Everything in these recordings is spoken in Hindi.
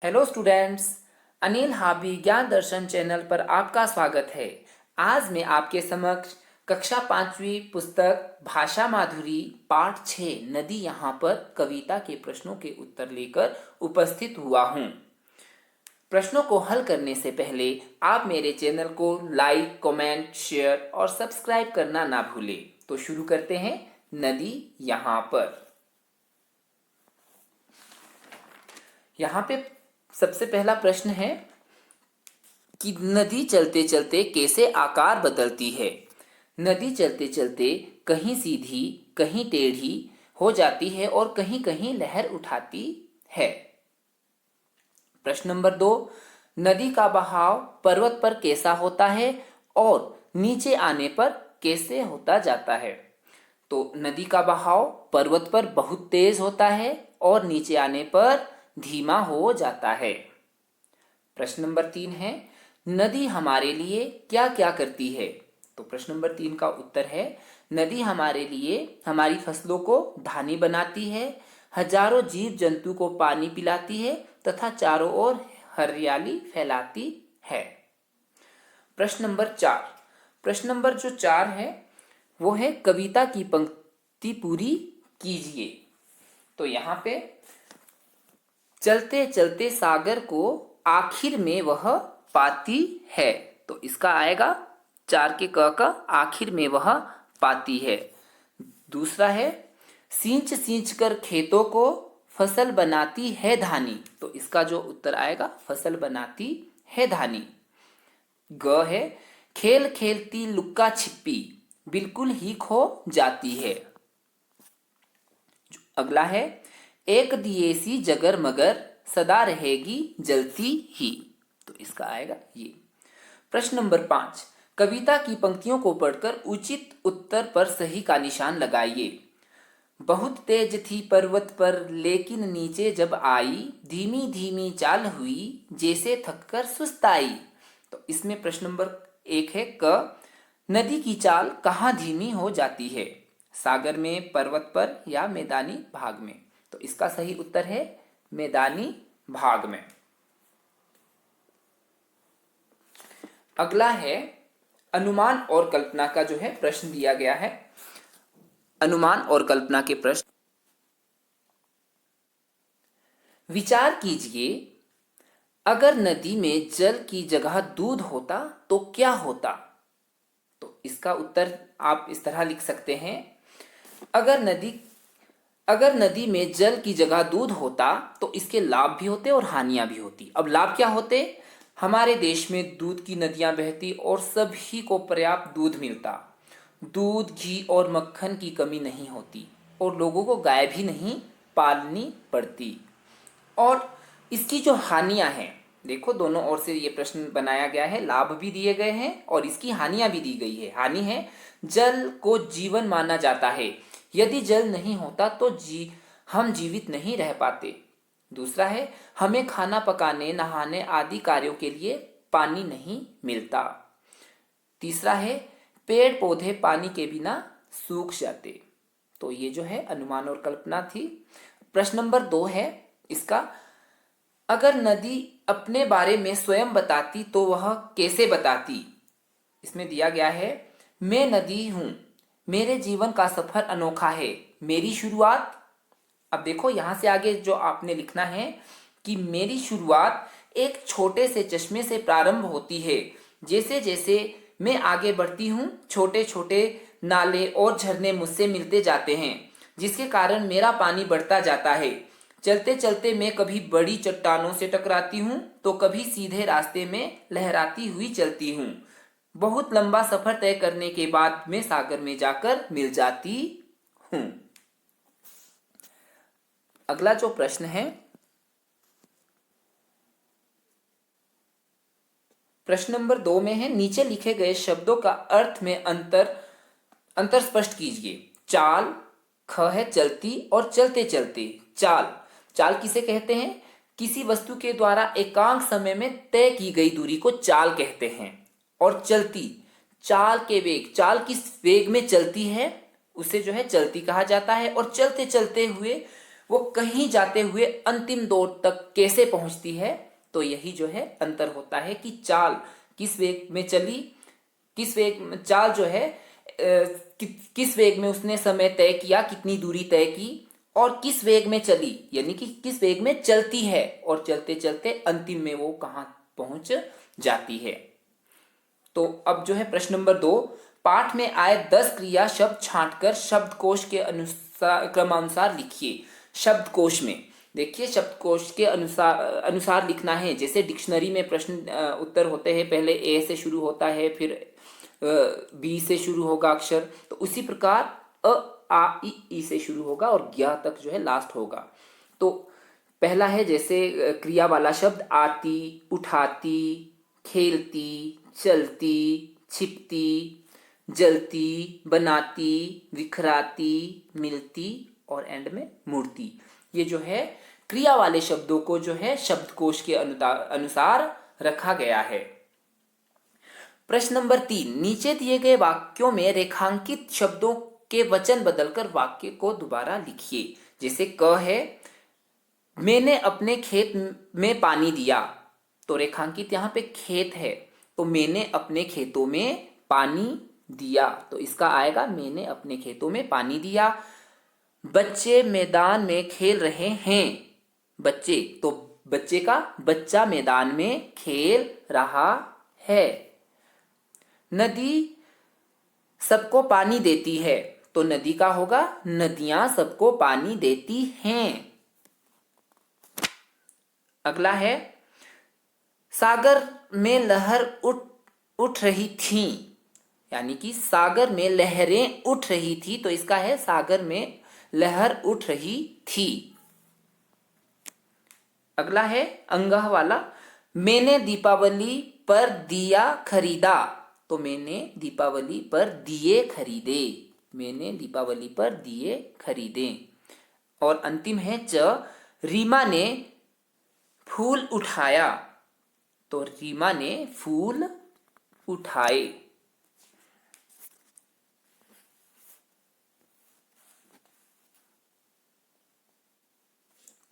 Hello students. अनिल हाबी ज्ञान दर्शन चैनल पर आपका स्वागत है। आज मैं आपके समक्ष कक्षा 5वीं पुस्तक भाषा माधुरी पाठ 6 नदी यहाँ पर कविता के प्रश्नों के उत्तर लेकर उपस्थित हुआ हूँ। प्रश्नों को हल करने से पहले आप मेरे चैनल को लाइक, कमेंट, शेयर और सब्सक्राइब करना ना भूलें। तो शुरू करते हैं। नदी यहाँ पर। यहाँ पे सबसे पहला प्रश्न है कि नदी चलते चलते कैसे आकार बदलती है। नदी चलते चलते कहीं सीधी, कहीं टेढ़ी हो जाती है और कहीं कहीं लहर उठाती है। प्रश्न नंबर 2, नदी का बहाव पर्वत पर कैसा होता है और नीचे आने पर कैसे होता जाता है। तो नदी का बहाव पर्वत पर बहुत तेज होता है और नीचे आने पर धीमा हो जाता है। प्रश्न नंबर 3 है, नदी हमारे लिए क्या क्या करती है। तो प्रश्न नंबर 3 का उत्तर है, नदी हमारे लिए हमारी फसलों को धानी बनाती है, हजारों जीव जंतु को पानी पिलाती है तथा चारों ओर हरियाली फैलाती है। प्रश्न नंबर 4। प्रश्न नंबर जो 4 है वो है, कविता की पंक्ति पूरी कीजिए। तो यहाँ पे चलते चलते सागर को आखिर में वह पाती है। तो इसका आएगा 4 के क का आखिर में वह पाती है। दूसरा है, सींच सींच कर खेतों को फसल बनाती है धानी। तो इसका जो उत्तर आएगा फसल बनाती है धानी। ग है, खेल खेलती लुक्का छिपी बिल्कुल ही खो जाती है। अगला है, एक दिए सी जगर मगर सदा रहेगी जलती ही। तो इसका आएगा ये। प्रश्न नंबर 5, कविता की पंक्तियों को पढ़कर उचित उत्तर पर सही का निशान लगाइए। बहुत तेज थी पर्वत पर लेकिन नीचे जब आई, धीमी धीमी चाल हुई जैसे थककर सुस्ताई। तो इसमें प्रश्न नंबर 1 है क, नदी की चाल कहाँ धीमी हो जाती है, सागर में, पर्वत पर या मैदानी भाग में। तो इसका सही उत्तर है मैदानी भाग में। अगला है, अनुमान और कल्पना का जो है प्रश्न दिया गया है। अनुमान और कल्पना के प्रश्न। विचार कीजिए, अगर नदी में जल की जगह दूध होता तो क्या होता। तो इसका उत्तर आप इस तरह लिख सकते हैं, अगर नदी में जल की जगह दूध होता तो इसके लाभ भी होते और हानियां भी होती। अब लाभ क्या होते, हमारे देश में दूध की नदियां बहती और सभी को पर्याप्त दूध मिलता, दूध, घी और मक्खन की कमी नहीं होती और लोगों को गाय भी नहीं पालनी पड़ती। और इसकी जो हानियां हैं, देखो दोनों ओर से ये प्रश्न बनाया गया है, लाभ भी दिए गए हैं और इसकी हानियां भी दी गई है। हानि है, जल को जीवन माना जाता है, यदि जल नहीं होता तो हम जीवित नहीं रह पाते। दूसरा है, हमें खाना पकाने, नहाने आदि कार्यों के लिए पानी नहीं मिलता। तीसरा है, पेड़ पौधे पानी के बिना सूख जाते। तो ये जो है अनुमान और कल्पना थी। प्रश्न नंबर 2 है इसका, अगर नदी अपने बारे में स्वयं बताती तो वह कैसे बताती। इसमें दिया गया है, मैं नदी हूं, मेरे जीवन का सफर अनोखा है, मेरी शुरुआत। अब देखो यहां से आगे जो आपने लिखना है कि मेरी शुरुआत एक छोटे से चश्मे से प्रारंभ होती है, जैसे जैसे मैं आगे बढ़ती हूँ छोटे छोटे नाले और झरने मुझसे मिलते जाते हैं, जिसके कारण मेरा पानी बढ़ता जाता है। चलते चलते मैं कभी बड़ी चट्टानों से टकराती हूँ तो कभी सीधे रास्ते में लहराती हुई चलती हूँ। बहुत लंबा सफर तय करने के बाद मैं सागर में जाकर मिल जाती हूँ। अगला जो प्रश्न है, प्रश्न नंबर 2 में है, नीचे लिखे गए शब्दों का अर्थ में अंतर स्पष्ट कीजिए। चाल, ख है चलती और चलते चलते। चाल, चाल किसे कहते हैं, किसी वस्तु के द्वारा एकांक समय में तय की गई दूरी को चाल कहते हैं। और चलती, चाल के वेग, चाल किस वेग में चलती है उसे जो है चलती कहा जाता है। और चलते चलते हुए वो कहीं जाते हुए अंतिम दौर तक कैसे पहुंचती है। तो यही जो है अंतर होता है कि चाल किस वेग में चली, किस वेग में चाल जो है किस वेग में उसने समय तय किया, कितनी दूरी तय की, और किस वेग में चली, यानी कि किस वेग में चलती है, और चलते चलते अंतिम में वो कहाँ पहुंच जाती है। तो अब जो है प्रश्न नंबर 2, पाठ में आए 10 क्रिया शब्द छांटकर शब्दकोश के अनुसार क्रमानुसार लिखिए। शब्दकोश में देखिए, शब्दकोश के अनुसार अनुसार लिखना है। जैसे डिक्शनरी में प्रश्न उत्तर होते हैं, पहले ए से शुरू होता है, फिर बी से शुरू होगा अक्षर, तो उसी प्रकार अ आ ई से शुरू होगा और ज्ञ तक जो है लास्ट होगा। तो पहला है जैसे क्रिया वाला शब्द आती, उठाती, खेलती, चलती, छिपती, जलती, बनाती, विखराती, मिलती और एंड में मूर्ति। ये जो है क्रिया वाले शब्दों को जो है शब्दकोश के अनुसार रखा गया है। प्रश्न नंबर 3, नीचे दिए गए वाक्यों में रेखांकित शब्दों के वचन बदलकर वाक्य को दोबारा लिखिए। जैसे क है, मैंने अपने खेत में पानी दिया, तो रेखांकित यहाँ पे खेत है, तो मैंने अपने खेतों में पानी दिया, तो इसका आएगा मैंने अपने खेतों में पानी दिया। बच्चे मैदान में खेल रहे हैं, बच्चे, तो बच्चे का बच्चा मैदान में खेल रहा है। नदी सबको पानी देती है, तो नदी का होगा नदियां सबको पानी देती हैं। अगला है, सागर में लहर उठ रही थी, यानी कि सागर में लहरें उठ रही थी, तो इसका है सागर में लहर उठ रही थी। अगला है अंगह वाला, मैंने दीपावली पर दिया खरीदा, तो मैंने दीपावली पर दिए खरीदे, मैंने दीपावली पर दिए खरीदे। और अंतिम है च, रीमा ने फूल उठाया, तो रीमा ने फूल उठाए।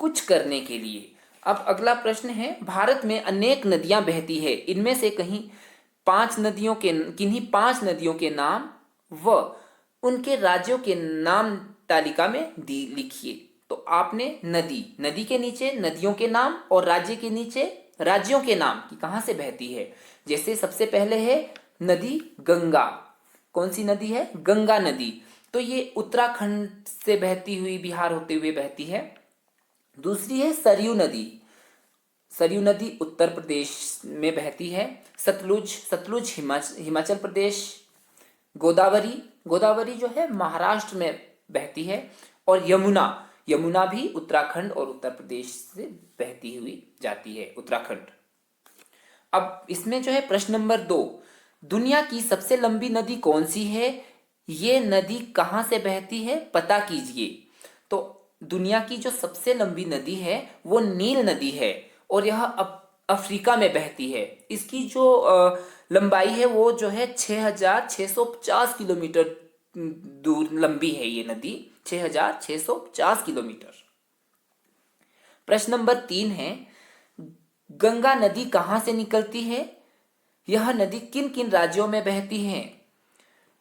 कुछ करने के लिए। अब अगला प्रश्न है, भारत में अनेक नदियां बहती है, इनमें से किन्हीं 5 नदियों के नाम व उनके राज्यों के नाम तालिका में लिखिए। तो आपने नदी के नीचे नदियों के नाम और राज्य के नीचे राज्यों के नाम कि कहाँ से बहती है। जैसे सबसे पहले है नदी गंगा, कौन सी नदी है, गंगा नदी, तो ये उत्तराखंड से बहती हुई बिहार होते हुए बहती है। दूसरी है सरयू नदी, सरयू नदी उत्तर प्रदेश में बहती है। सतलुज हिमाचल प्रदेश। गोदावरी जो है महाराष्ट्र में बहती है। और यमुना भी उत्तराखंड और उत्तर प्रदेश से बहती हुई जाती है, उत्तराखंड। अब इसमें जो है प्रश्न नंबर 2, दुनिया की सबसे लंबी नदी कौन सी है, ये नदी कहाँ से बहती है, पता कीजिए। तो दुनिया की जो सबसे लंबी नदी है वो नील नदी है, और यह अफ्रीका में बहती है। इसकी जो लंबाई है वो जो है 6650 किलोमीटर दूर लंबी है ये नदी, 6650 किलोमीटर। प्रश्न नंबर 3 है, गंगा नदी कहाँ से निकलती है, यह नदी किन किन राज्यों में बहती है,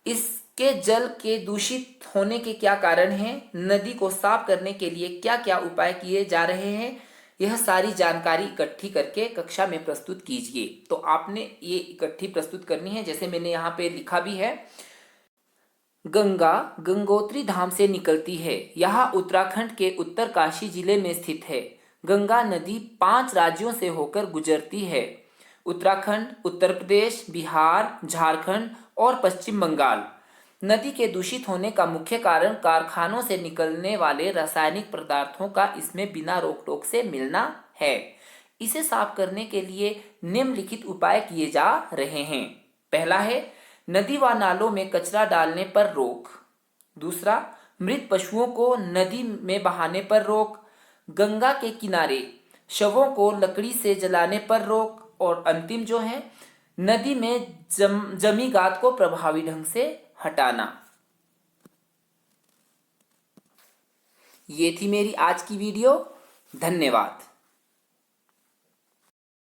इसके जल के दूषित होने के क्या कारण हैं, नदी को साफ करने के लिए क्या क्या उपाय किए जा रहे हैं, यह सारी जानकारी इकट्ठी करके कक्षा में प्रस्तुत कीजिए। तो आपने ये इकट्ठी प्रस्तुत करनी है। जैसे मैंने यहाँ पे लिखा भी है, गंगा गंगोत्री धाम से निकलती है, यह उत्तराखंड के उत्तरकाशी जिले में स्थित है। गंगा नदी 5 राज्यों से होकर गुजरती है, उत्तराखंड, उत्तर प्रदेश, बिहार, झारखंड और पश्चिम बंगाल। नदी के दूषित होने का मुख्य कारण कारखानों से निकलने वाले रासायनिक पदार्थों का इसमें बिना रोक टोक से मिलना है। इसे साफ करने के लिए निम्नलिखित उपाय किए जा रहे हैं। पहला है नदी व नालों में कचरा डालने पर रोक। दूसरा, मृत पशुओं को नदी में बहाने पर रोक। गंगा के किनारे शवों को लकड़ी से जलाने पर रोक। और अंतिम जो है, नदी में जमी गाद को प्रभावी ढंग से हटाना। ये थी मेरी आज की वीडियो। धन्यवाद।